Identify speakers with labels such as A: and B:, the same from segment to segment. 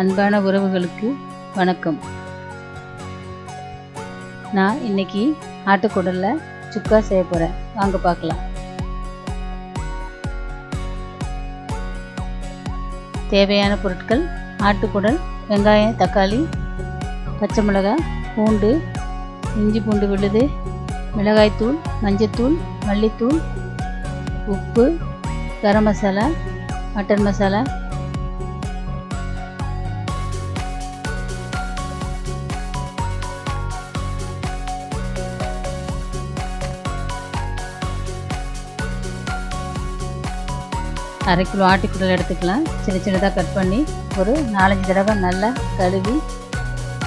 A: அன்பான உறவுகளுக்கு வணக்கம். நான் இன்னைக்கு ஆட்டுக்குடலில் சுக்கா செய்ய போகிறேன். வாங்க பார்க்கலாம். தேவையான பொருட்கள்: ஆட்டுக்குடல், வெங்காயம், தக்காளி, பச்சை மிளகாய், பூண்டு, இஞ்சி பூண்டு விழுது, மிளகாய்த்தூள், மஞ்சத்தூள், மல்லித்தூள், உப்பு, கரம் மசாலா, மட்டன் மசாலா. அரை கிலோ ஆட்டுக்குடல் எடுத்துக்கலாம். சின்ன சின்னதாக கட் பண்ணி ஒரு 4-5 தடவை நல்லா கழுவி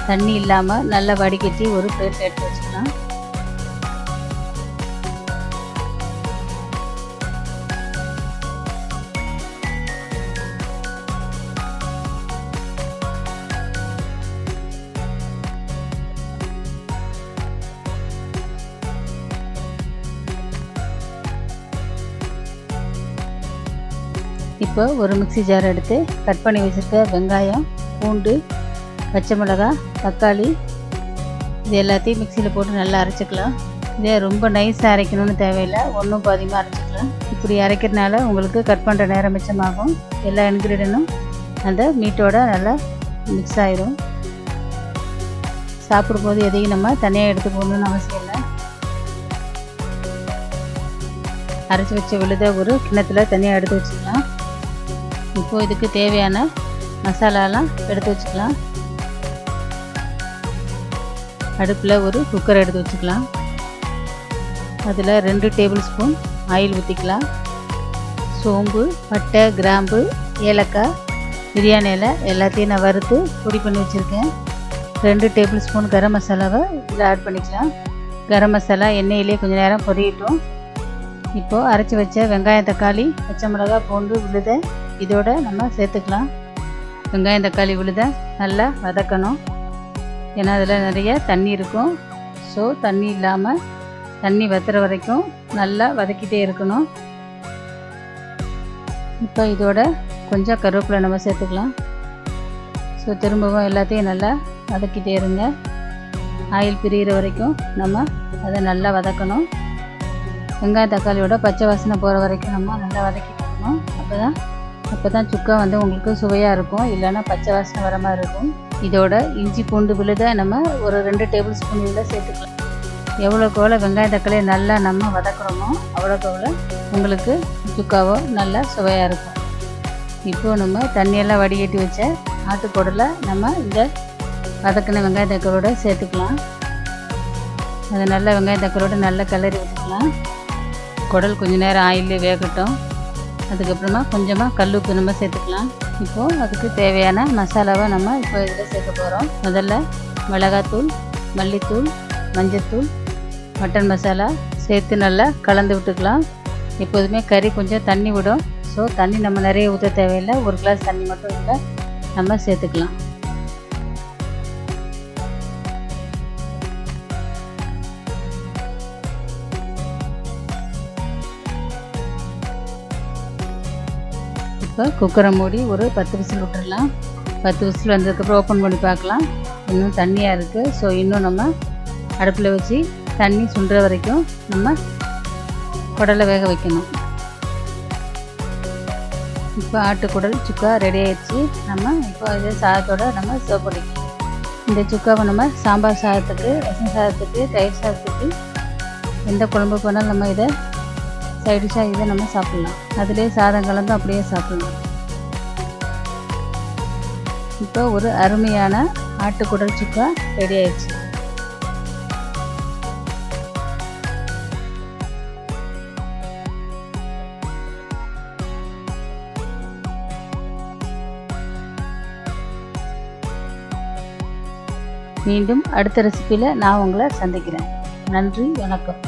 A: தண்ணி இல்லாமல் நல்லா வடிகட்டி ஒரு பிளேட்டில் எடுத்து வச்சுக்கலாம். இப்போ ஒரு மிக்ஸி ஜார் எடுத்து கட் பண்ணி வச்சுருக்க வெங்காயம், பூண்டு, பச்சை மிளகாய், தக்காளி இது எல்லாத்தையும் மிக்சியில் போட்டு நல்லா அரைச்சிக்கலாம். இதே ரொம்ப நைஸாக அரைக்கணும்னு தேவையில்லை, ஒன்றும் பாதியமாக அரைச்சிக்கலாம். இப்படி அரைக்கிறதுனால உங்களுக்கு கட் பண்ணுற நேரம் மிச்சமாகும். எல்லா இன்க்ரீடியன்ட்டும் அந்த மீட்டோட நல்லா மிக்ஸ் ஆயிரும். சாப்பிடும்போது எதையும் நம்ம தனியாக எடுத்து போகணுன்னு அவசியம் இல்லை. அரைச்சி வச்ச விழுத ஒரு கிண்ணத்தில் தனியாக எடுத்து வச்சுக்கலாம். இப்போது இதுக்கு தேவையான மசாலாலாம் எடுத்து வச்சுக்கலாம். அடுப்பில் ஒரு குக்கர் எடுத்து வச்சுக்கலாம். அதில் 2 டேபிள் ஸ்பூன் ஆயில் ஊற்றிக்கலாம். சோம்பு, பட்டை, கிராம்பு, ஏலக்காய், பிரியாணி இலை எல்லாத்தையும் நான் வறுத்து பொடி பண்ணி வச்சுருக்கேன். 2 டேபிள் ஸ்பூன் கரம் மசாலாவை இதில் ஆட் பண்ணிக்கலாம். கரம் மசாலா எண்ணெயிலே கொஞ்சம் நேரம் பொரியட்டும். இப்போது அரைச்சி வச்ச வெங்காயம், தக்காளி, பச்சை மிளகாய், பூண்டு விழுதை இதோட நம்ம சேர்த்துக்கலாம். வெங்காயம், தக்காளி விழுதை நல்லா வதக்கணும். ஏன்னா அதில் நிறைய தண்ணி இருக்கும். ஸோ தண்ணி இல்லாமல் தண்ணி வத்துற வரைக்கும் நல்லா வதக்கிட்டே இருக்கணும். இப்போ இதோட கொஞ்சம் கருவேப்பிலை நம்ம சேர்த்துக்கலாம். ஸோ திரும்பவும் எல்லாத்தையும் நல்லா வதக்கிட்டே இருங்க. ஆயில் பிரிகிற வரைக்கும் நம்ம அதை நல்லா வதக்கணும். வெங்காயம் தக்காளியோட பச்சை வாசனை போகிற வரைக்கும் நம்ம நல்லா வதக்கிட்டு இருக்கணும். அப்போ தான் சுக்கா வந்து உங்களுக்கு சுவையாக இருக்கும், இல்லைன்னா பச்சை வாசனை வர மாதிரி இருக்கும். இதோட இஞ்சி பூண்டு விழுதை நம்ம ஒரு 2 டேபிள் ஸ்பூன் இதில் சேர்த்துக்கலாம். எவ்வளோக்கு எவ்வளோ வெங்காயம் தக்காளியை நல்லா நம்ம வதக்குறோமோ அவ்வளோக்கு எவ்வளோ உங்களுக்கு சுக்காவோ நல்லா சுவையாக இருக்கும். இப்போது நம்ம தண்ணியெல்லாம் வடிகட்டி வச்ச ஆட்டுக்குடலை நம்ம இந்த வதக்கின வெங்காய தக்காளியோட சேர்த்துக்கலாம். அதை நல்லா வெங்காய தக்காளியோட நல்லா கிளறி வச்சுக்கலாம். குடல் கொஞ்சம் நேரம் ஆயிலே வேகட்டும். அதுக்கப்புறமா கொஞ்சமாக கல்லுப்பு நம்ம சேர்த்துக்கலாம். இப்போது அதுக்கு தேவையான மசாலாவை நம்ம இப்போ இதில் சேர்க்க போகிறோம். முதல்ல மிளகாத்தூள், மல்லித்தூள், மஞ்சத்தூள், மட்டன் மசாலா சேர்த்து நல்லா கலந்து விட்டுக்கலாம். எப்போதுமே கறி கொஞ்சம் தண்ணி விடும். ஸோ தண்ணி நம்ம நிறைய ஊற்ற தேவையில்லை, 1 கிளாஸ் தண்ணி மட்டும் இதில் நம்ம சேர்த்துக்கலாம். இப்போ குக்கரை மூடி ஒரு 10 விசில் விட்டுடலாம். 10 விசில் வந்ததுக்கப்புறம் ஓப்பன் பண்ணி பார்க்கலாம். இன்னும் தண்ணியாக இருக்குது. ஸோ இன்னும் நம்ம அடுப்பில் வச்சு தண்ணி சுண்டுற வரைக்கும் நம்ம குடலை வேக வைக்கணும். இப்போ ஆட்டுக்குடல் சுக்கா ரெடி ஆகிடுச்சு. நம்ம இப்போ இதை சாதத்தோடு நம்ம சர்வ் பண்ணிக்கலாம். இந்த சுக்காவை நம்ம சாம்பார் சாதத்துக்கு, ரசம் சாதத்துக்கு, தயிர் சாதத்துக்கு எந்த குழம்பு போனாலும் நம்ம இதை சைடிஷாக இதை நம்ம சாப்பிட்லாம். அதிலே சாதம் கலந்து அப்படியே சாப்பிட்லாம். இப்போ ஒரு அருமையான ஆட்டுக்குடல் சுக்கா ரெடி ஆயிடுச்சு. மீண்டும் அடுத்த ரெசிபியில் நான் உங்களை சந்திக்கிறேன். நன்றி, வணக்கம்.